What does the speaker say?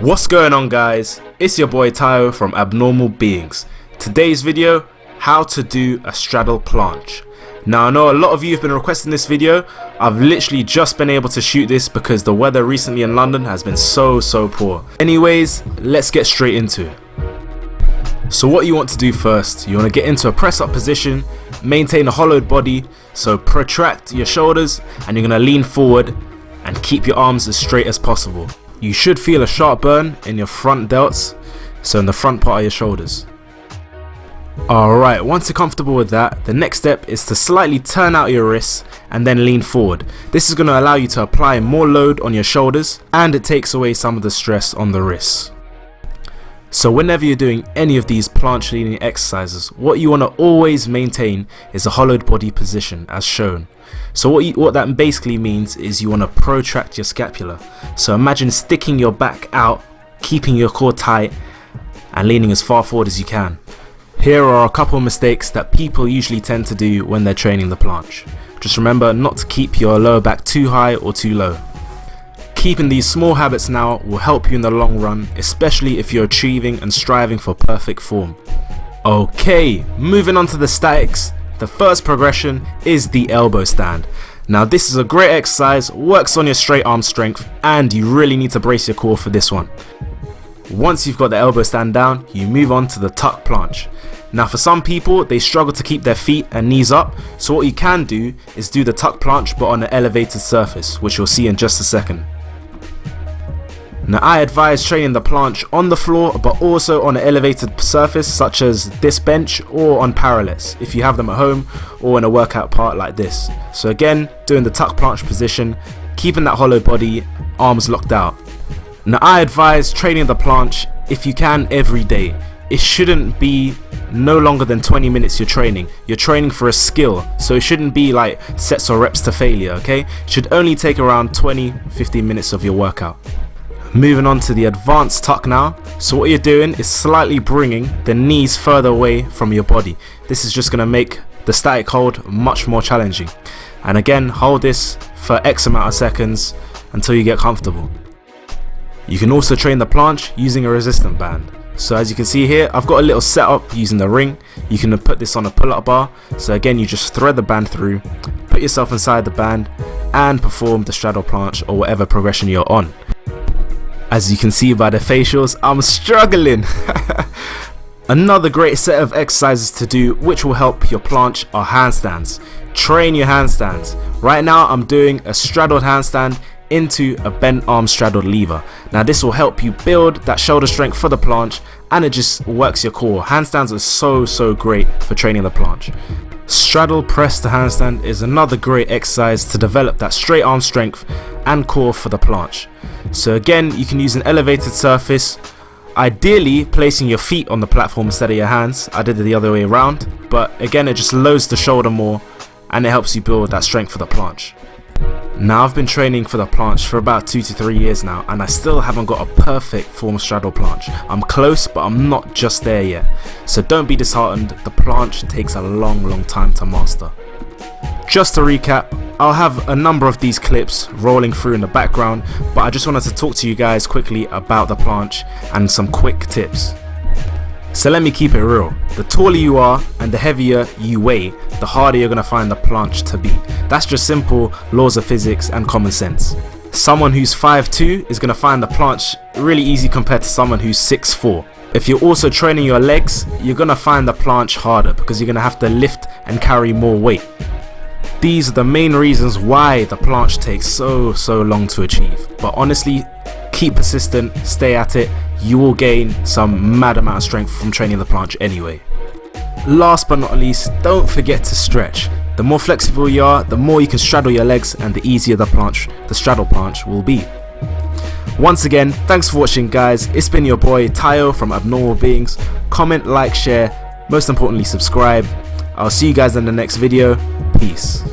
What's going on, guys? It's your boy Tayo from Abnormal Beings. Today's video, how to do a straddle planche. Now I know a lot of you have been requesting this video. I've literally just been able to shoot this because the weather recently in London has been so poor. Anyways, let's get straight into it. So what you want to do first, you want to get into a press up position, maintain a hollowed body, so protract your shoulders and you're going to lean forward and keep your arms as straight as possible. You should feel a sharp burn in your front delts, so in the front part of your shoulders. Alright, once you're comfortable with that, the next step is to slightly turn out your wrists and then lean forward. This is going to allow you to apply more load on your shoulders and it takes away some of the stress on the wrists. So whenever you're doing any of these planche leaning exercises, what you want to always maintain is a hollowed body position as shown. So what that basically means is you want to protract your scapula. So imagine sticking your back out, keeping your core tight and leaning as far forward as you can. Here are a couple of mistakes that people usually tend to do when they're training the planche. Just remember not to keep your lower back too high or too low. Keeping these small habits now will help you in the long run, especially if you're achieving and striving for perfect form. Okay, moving on to the statics. The first progression is the elbow stand. Now this is a great exercise, works on your straight arm strength, and you really need to brace your core for this one. Once you've got the elbow stand down, you move on to the tuck planche. Now for some people, they struggle to keep their feet and knees up, so what you can do is do the tuck planche but on an elevated surface, which you'll see in just a second. Now I advise training the planche on the floor but also on an elevated surface such as this bench or on parallels if you have them at home or in a workout part like this. So again, doing the tuck planche position, keeping that hollow body, arms locked out. Now I advise training the planche if you can every day. It shouldn't be no longer than 20 minutes you're training. You're training for a skill, so it shouldn't be like sets or reps to failure, okay? It should only take around 20-15 minutes of your workout. Moving on to the advanced tuck now. So what you're doing is slightly bringing the knees further away from your body. This is just going to make the static hold much more challenging. And again, hold this for X amount of seconds until you get comfortable. You can also train the planche using a resistance band. So as you can see here, I've got a little setup using the ring. You can put this on a pull-up bar. So again, you just thread the band through, put yourself inside the band and perform the straddle planche or whatever progression you're on. As you can see by the facials, I'm struggling. Another great set of exercises to do which will help your planche are handstands. Train your handstands. Right now I'm doing a straddled handstand into a bent arm straddled lever. Now this will help you build that shoulder strength for the planche and it just works your core. Handstands are so great for training the planche. Straddle press to handstand is another great exercise to develop that straight arm strength and core for the planche. So again, you can use an elevated surface, ideally placing your feet on the platform instead of your hands. I did it the other way around, but again it just lowers the shoulder more and it helps you build that strength for the planche. Now I've been training for the planche for about 2 to 3 years now and I still haven't got a perfect form of straddle planche. I'm close but I'm not just there yet. So don't be disheartened, the planche takes a long time to master. Just to recap, I'll have a number of these clips rolling through in the background, but I just wanted to talk to you guys quickly about the planche and some quick tips. So let me keep it real. The taller you are and the heavier you weigh, the harder you're going to find the planche to be. That's just simple laws of physics and common sense. Someone who's 5'2" is going to find the planche really easy compared to someone who's 6'4". If you're also training your legs, you're going to find the planche harder because you're going to have to lift and carry more weight. These are the main reasons why the planche takes so long to achieve. But honestly, keep persistent, stay at it. You will gain some mad amount of strength from training the planche anyway. Last but not least, don't forget to stretch. The more flexible you are, the more you can straddle your legs and the easier the straddle planche will be. Once again, thanks for watching, guys. It's been your boy Tayo from Abnormal Beings. Comment, like, share, most importantly subscribe. I'll see you guys in the next video. Peace.